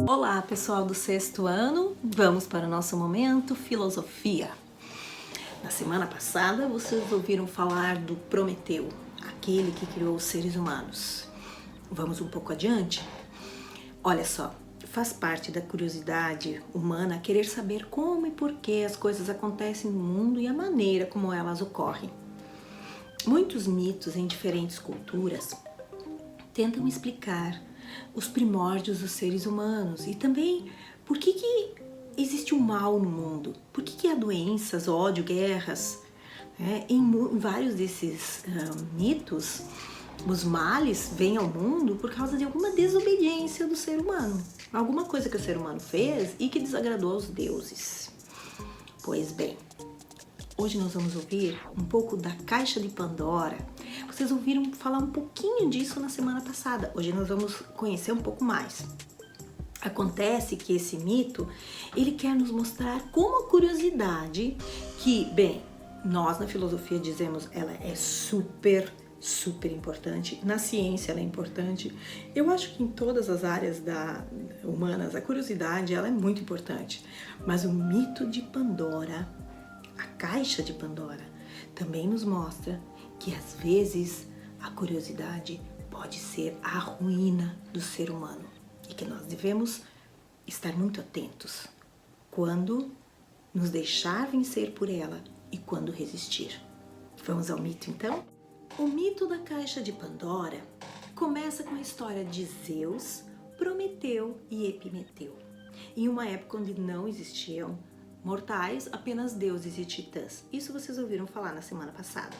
Olá, pessoal do sexto ano, vamos para o nosso momento filosofia. Na semana passada vocês ouviram falar do Prometeu, aquele que criou os seres humanos. Vamos um pouco adiante? Olha só, faz parte da curiosidade humana querer saber como e por que as coisas acontecem no mundo e a maneira como elas ocorrem. Muitos mitos em diferentes culturas tentam explicar os primórdios dos seres humanos e também por que existe o mal no mundo, por que há doenças, ódio, guerras. Em vários desses mitos, os males vêm ao mundo por causa de alguma desobediência do ser humano, alguma coisa que o ser humano fez e que desagradou aos deuses. Pois bem, hoje nós vamos ouvir um pouco da Caixa de Pandora. Vocês ouviram falar um pouquinho disso na semana passada. Hoje nós vamos conhecer um pouco mais. Acontece que esse mito, ele quer nos mostrar como a curiosidade, que, bem, nós na filosofia dizemos ela é super importante, na ciência ela é importante. Eu acho que em todas as áreas humanas a curiosidade ela é muito importante. Mas o mito de Pandora, a Caixa de Pandora, também nos mostra que às vezes a curiosidade pode ser a ruína do ser humano e que nós devemos estar muito atentos quando nos deixar vencer por ela e quando resistir. Vamos ao mito então? O mito da Caixa de Pandora começa com a história de Zeus, Prometeu e Epimeteu, em uma época onde não existiam mortais, apenas deuses e titãs. Isso vocês ouviram falar na semana passada.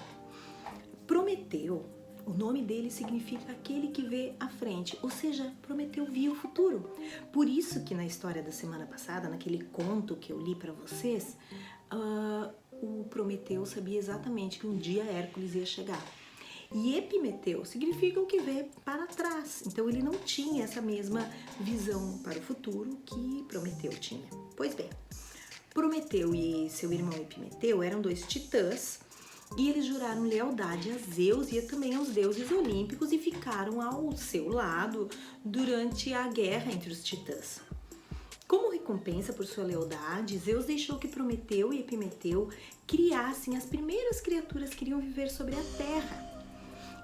Prometeu, o nome dele significa aquele que vê à frente, ou seja, Prometeu via o futuro. Por isso que na história da semana passada, naquele conto que eu li para vocês, o Prometeu sabia exatamente que um dia Hércules ia chegar. E Epimeteu significa o que vê para trás. Então ele não tinha essa mesma visão para o futuro que Prometeu tinha. Pois bem, Prometeu e seu irmão Epimeteu eram dois titãs e eles juraram lealdade a Zeus e também aos deuses olímpicos e ficaram ao seu lado durante a guerra entre os titãs. Como recompensa por sua lealdade, Zeus deixou que Prometeu e Epimeteu criassem as primeiras criaturas que iriam viver sobre a terra.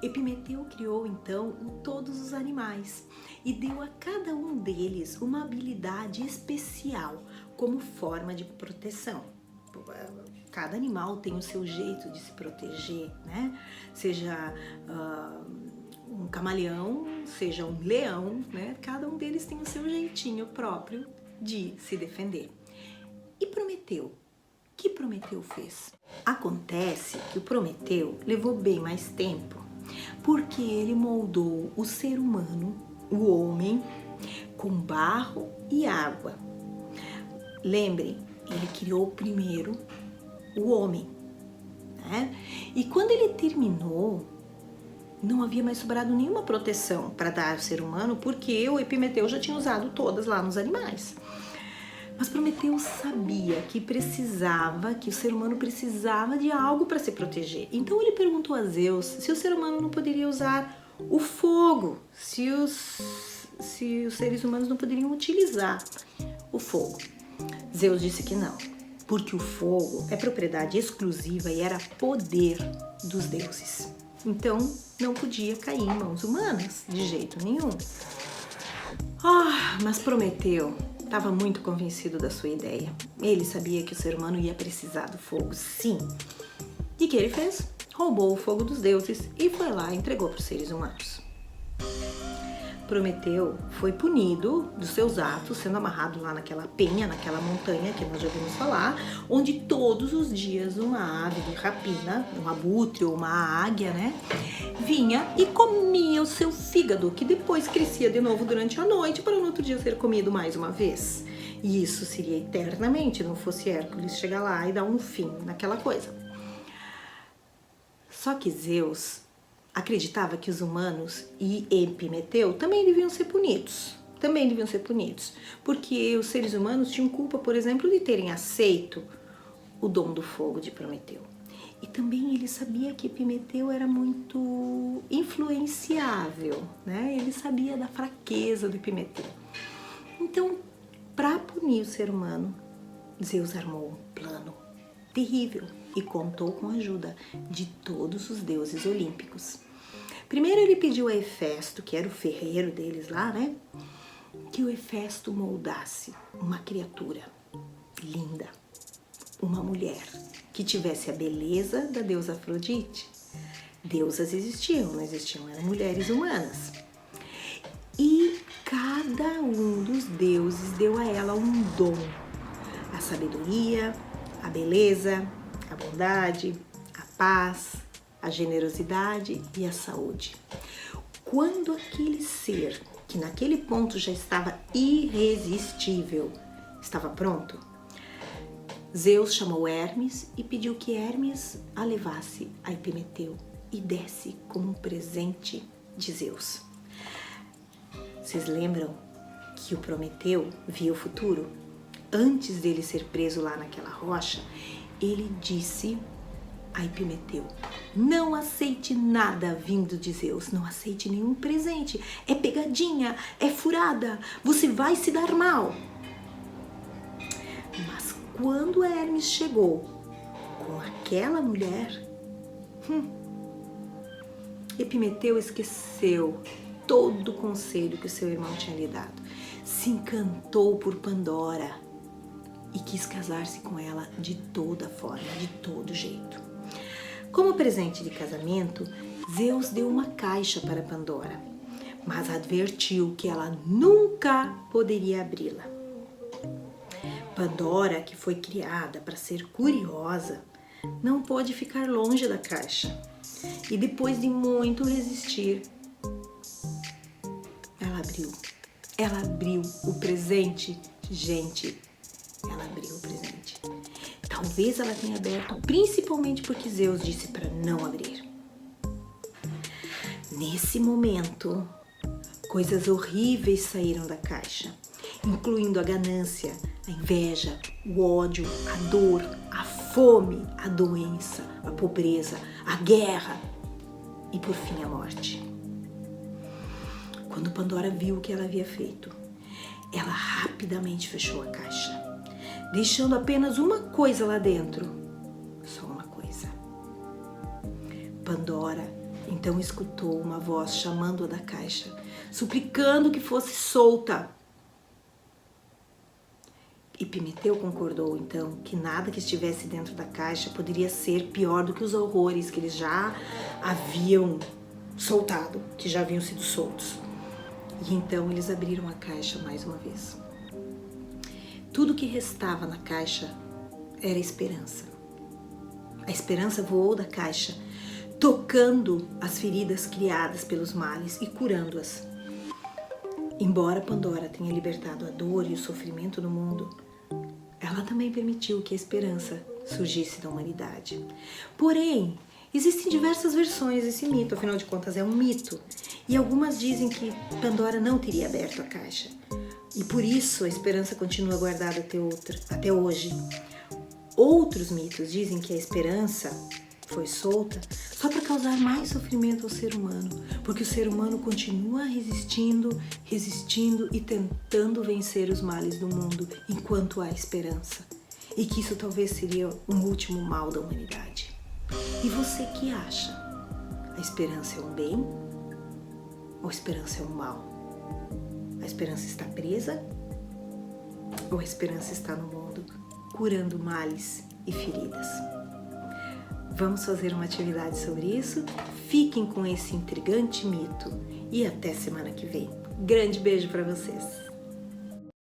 Epimeteu criou então todos os animais e deu a cada um deles uma habilidade especial como forma de proteção. Cada animal tem o seu jeito de se proteger, né? Seja um camaleão, seja um leão, né? Cada um deles tem o seu jeitinho próprio de se defender. E Prometeu? O que Prometeu fez? Acontece que o Prometeu levou bem mais tempo, porque ele moldou o ser humano, o homem, com barro e água. Lembrem, ele criou primeiro o homem, né? E quando ele terminou, não havia mais sobrado nenhuma proteção para dar ao ser humano, porque o Epimeteu já tinha usado todas lá nos animais. Mas Prometeu sabia que o ser humano precisava de algo para se proteger. Então ele perguntou a Zeus se o ser humano não poderia usar o fogo, se os seres humanos não poderiam utilizar o fogo. Zeus disse que não, porque o fogo é propriedade exclusiva e era poder dos deuses. Então não podia cair em mãos humanas de jeito nenhum. Mas Prometeu estava muito convencido da sua ideia. Ele sabia que o ser humano ia precisar do fogo, sim. E o que ele fez? Roubou o fogo dos deuses e foi lá e entregou para os seres humanos. Prometeu foi punido dos seus atos, sendo amarrado lá naquela penha, naquela montanha que nós já ouvimos falar, onde todos os dias uma ave de rapina, um abutre ou uma águia, né, vinha e comia o seu fígado, que depois crescia de novo durante a noite para no outro dia ser comido mais uma vez. E isso seria eternamente, não fosse Hércules chegar lá e dar um fim naquela coisa. Só que Zeus acreditava que os humanos e Epimeteu também deviam ser punidos. Porque os seres humanos tinham culpa, por exemplo, de terem aceito o dom do fogo de Prometeu. E também ele sabia que Epimeteu era muito influenciável, né? Ele sabia da fraqueza do Epimeteu. Então, para punir o ser humano, Zeus armou um plano terrível e contou com a ajuda de todos os deuses olímpicos. Primeiro ele pediu a Hefesto, que era o ferreiro deles lá, né? Que o Hefesto moldasse uma criatura linda, uma mulher que tivesse a beleza da deusa Afrodite. Deusas existiam, não existiam, eram mulheres humanas. E cada um dos deuses deu a ela um dom: a sabedoria, a beleza, a bondade, a paz, a generosidade e a saúde. Quando aquele ser, que naquele ponto já estava irresistível, estava pronto, Zeus chamou Hermes e pediu que Hermes a levasse a Epimeteu e desse como um presente de Zeus. Vocês lembram que o Prometeu via o futuro? Antes dele ser preso lá naquela rocha, ele disse a Epimeteu: não aceite nada vindo de Zeus, não aceite nenhum presente, é pegadinha, é furada, você vai se dar mal. Mas quando Hermes chegou com aquela mulher, Epimeteu esqueceu todo o conselho que o seu irmão tinha lhe dado, se encantou por Pandora e quis casar-se com ela de toda forma, de todo jeito. Como presente de casamento, Zeus deu uma caixa para Pandora, mas advertiu que ela nunca poderia abri-la. Pandora, que foi criada para ser curiosa, não pôde ficar longe da caixa. E depois de muito resistir, ela abriu o presente. Gente, ela abriu o presente. Talvez ela tenha aberto principalmente porque Zeus disse para não abrir. Nesse momento, coisas horríveis saíram da caixa, incluindo a ganância, a inveja, o ódio, a dor, a fome, a doença, a pobreza, a guerra e, por fim, a morte. Quando Pandora viu o que ela havia feito, ela rapidamente fechou a caixa, deixando apenas uma coisa lá dentro, só uma coisa. Pandora então escutou uma voz chamando-a da caixa, suplicando que fosse solta. Epimeteu concordou então que nada que estivesse dentro da caixa poderia ser pior do que os horrores que eles já haviam soltado, que já haviam sido soltos. E então eles abriram a caixa mais uma vez. Tudo que restava na caixa era esperança. A esperança voou da caixa, tocando as feridas criadas pelos males e curando-as. Embora Pandora tenha libertado a dor e o sofrimento no mundo, ela também permitiu que a esperança surgisse da humanidade. Porém, existem diversas versões desse mito, afinal de contas é um mito. E algumas dizem que Pandora não teria aberto a caixa. E por isso a esperança continua guardada até hoje. Outros mitos dizem que a esperança foi solta só para causar mais sofrimento ao ser humano, porque o ser humano continua resistindo e tentando vencer os males do mundo enquanto há esperança. E que isso talvez seria o último mal da humanidade. E você que acha? A esperança é um bem ou a esperança é um mal? A esperança está presa ou a esperança está no mundo, curando males e feridas? Vamos fazer uma atividade sobre isso? Fiquem com esse intrigante mito e até semana que vem. Grande beijo para vocês!